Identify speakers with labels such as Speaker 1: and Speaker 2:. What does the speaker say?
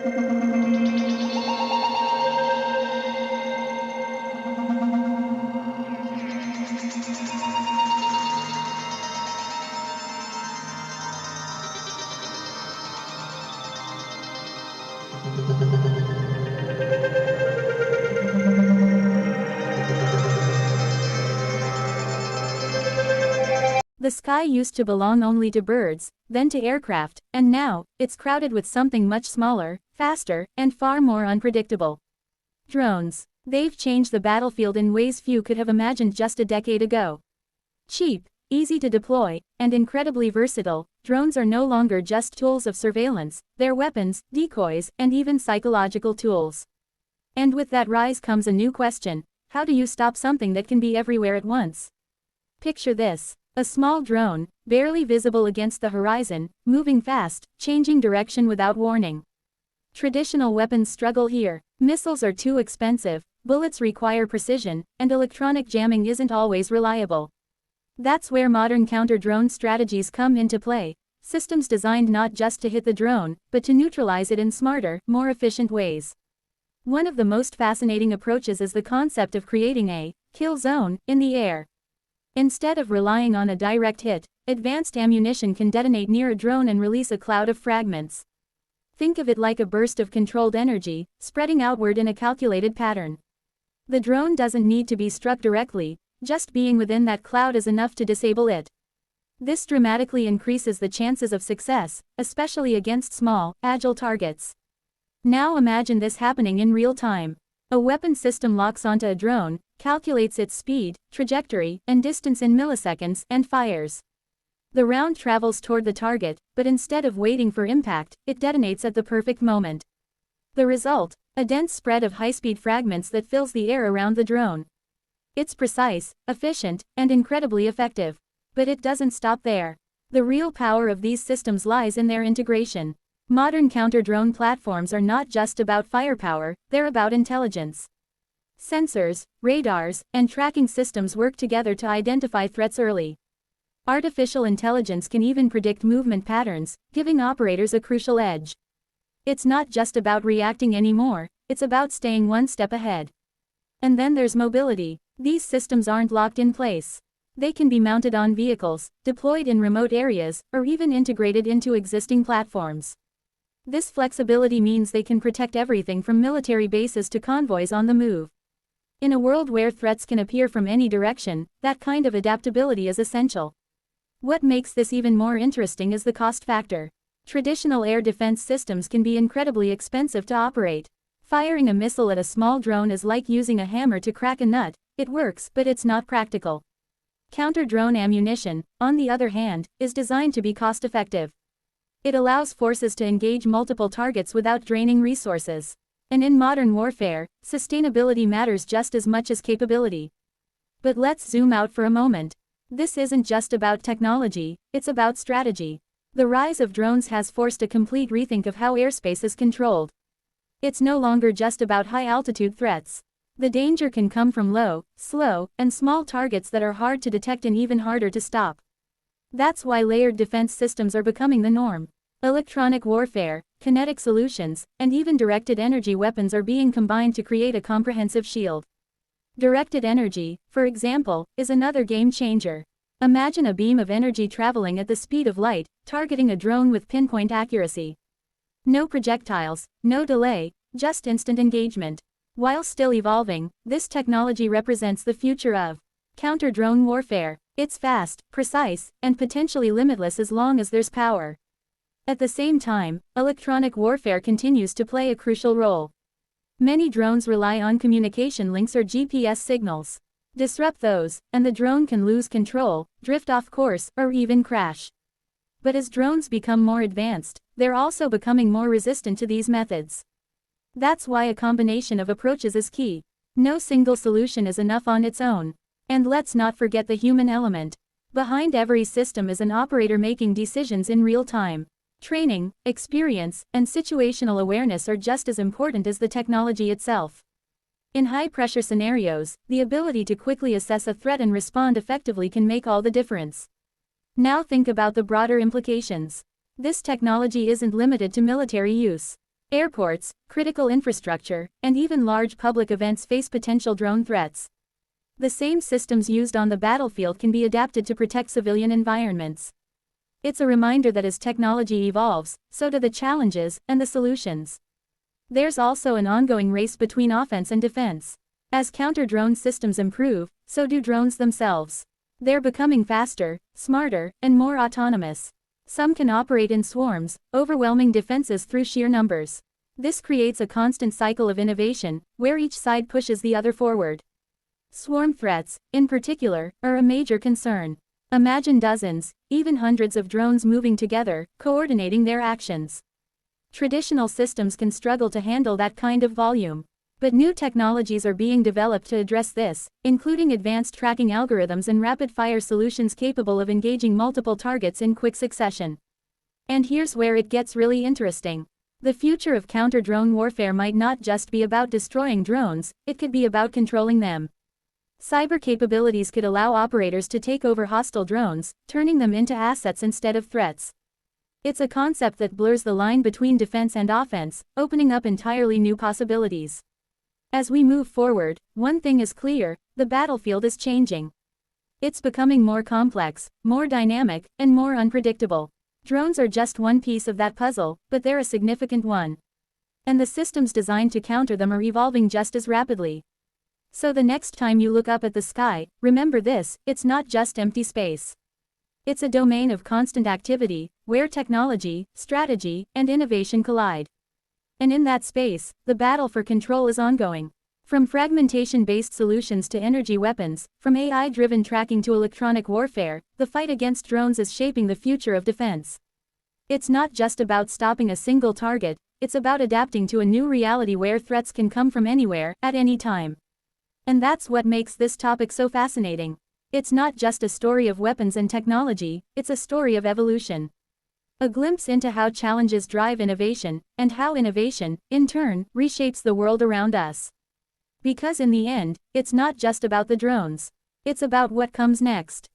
Speaker 1: The sky used to belong only to birds, then to aircraft, and now, it's crowded with something much smaller, faster, and far more unpredictable. Drones. They've changed the battlefield in ways few could have imagined just a decade ago. Cheap, easy to deploy, and incredibly versatile, drones are no longer just tools of surveillance, they're weapons, decoys, and even psychological tools. And with that rise comes a new question: how do you stop something that can be everywhere at once? Picture this. A small drone, barely visible against the horizon, moving fast, changing direction without warning. Traditional weapons struggle here. Missiles are too expensive, bullets require precision, and electronic jamming isn't always reliable. That's where modern counter-drone strategies come into play, systems designed not just to hit the drone, but to neutralize it in smarter, more efficient ways. One of the most fascinating approaches is the concept of creating a kill zone in the air. Instead of relying on a direct hit, advanced ammunition can detonate near a drone and release a cloud of fragments. Think of it like a burst of controlled energy, spreading outward in a calculated pattern. The drone doesn't need to be struck directly, just being within that cloud is enough to disable it. This dramatically increases the chances of success, especially against small, agile targets. Now imagine this happening in real time. A weapon system locks onto a drone, calculates its speed, trajectory, and distance in milliseconds, and fires. The round travels toward the target, but instead of waiting for impact, it detonates at the perfect moment. The result? A dense spread of high-speed fragments that fills the air around the drone. It's precise, efficient, and incredibly effective. But it doesn't stop there. The real power of these systems lies in their integration. Modern counter-drone platforms are not just about firepower, they're about intelligence. Sensors, radars, and tracking systems work together to identify threats early. Artificial intelligence can even predict movement patterns, giving operators a crucial edge. It's not just about reacting anymore, it's about staying one step ahead. And then there's mobility. These systems aren't locked in place. They can be mounted on vehicles, deployed in remote areas, or even integrated into existing platforms. This flexibility means they can protect everything from military bases to convoys on the move. In a world where threats can appear from any direction, that kind of adaptability is essential. What makes this even more interesting is the cost factor. Traditional air defense systems can be incredibly expensive to operate. Firing a missile at a small drone is like using a hammer to crack a nut. It works, but it's not practical. Counter-drone ammunition, on the other hand, is designed to be cost-effective. It allows forces to engage multiple targets without draining resources. And in modern warfare, sustainability matters just as much as capability. But let's zoom out for a moment. This isn't just about technology, it's about strategy. The rise of drones has forced a complete rethink of how airspace is controlled. It's no longer just about high-altitude threats. The danger can come from low, slow, and small targets that are hard to detect and even harder to stop. That's why layered defense systems are becoming the norm. Electronic warfare, kinetic solutions, and even directed energy weapons are being combined to create a comprehensive shield. Directed energy, for example, is another game changer. Imagine a beam of energy traveling at the speed of light, targeting a drone with pinpoint accuracy. No projectiles, no delay, just instant engagement. While still evolving, this technology represents the future of counter-drone warfare. It's fast, precise, and potentially limitless as long as there's power. At the same time, electronic warfare continues to play a crucial role. Many drones rely on communication links or GPS signals. Disrupt those, and the drone can lose control, drift off course, or even crash. But as drones become more advanced, they're also becoming more resistant to these methods. That's why a combination of approaches is key. No single solution is enough on its own. And let's not forget the human element. Behind every system is an operator making decisions in real time. Training, experience, and situational awareness are just as important as the technology itself. In high-pressure scenarios, the ability to quickly assess a threat and respond effectively can make all the difference. Now think about the broader implications. This technology isn't limited to military use. Airports, critical infrastructure, and even large public events face potential drone threats. The same systems used on the battlefield can be adapted to protect civilian environments. It's a reminder that as technology evolves, so do the challenges and the solutions. There's also an ongoing race between offense and defense. As counter-drone systems improve, so do drones themselves. They're becoming faster, smarter, and more autonomous. Some can operate in swarms, overwhelming defenses through sheer numbers. This creates a constant cycle of innovation, where each side pushes the other forward. Swarm threats, in particular, are a major concern. Imagine dozens, even hundreds of drones moving together, coordinating their actions. Traditional systems can struggle to handle that kind of volume. But new technologies are being developed to address this, including advanced tracking algorithms and rapid-fire solutions capable of engaging multiple targets in quick succession. And here's where it gets really interesting. The future of counter-drone warfare might not just be about destroying drones, it could be about controlling them. Cyber capabilities could allow operators to take over hostile drones, turning them into assets instead of threats. It's a concept that blurs the line between defense and offense, opening up entirely new possibilities. As we move forward, one thing is clear: the battlefield is changing. It's becoming more complex, more dynamic, and more unpredictable. Drones are just one piece of that puzzle, but they're a significant one. And the systems designed to counter them are evolving just as rapidly. So the next time you look up at the sky, remember this: it's not just empty space. It's a domain of constant activity, where technology, strategy, and innovation collide. And in that space, the battle for control is ongoing. From fragmentation-based solutions to energy weapons, from AI-driven tracking to electronic warfare, the fight against drones is shaping the future of defense. It's not just about stopping a single target, it's about adapting to a new reality where threats can come from anywhere, at any time. And that's what makes this topic so fascinating. It's not just a story of weapons and technology, it's a story of evolution. A glimpse into how challenges drive innovation, and how innovation, in turn, reshapes the world around us. Because in the end, it's not just about the drones. It's about what comes next.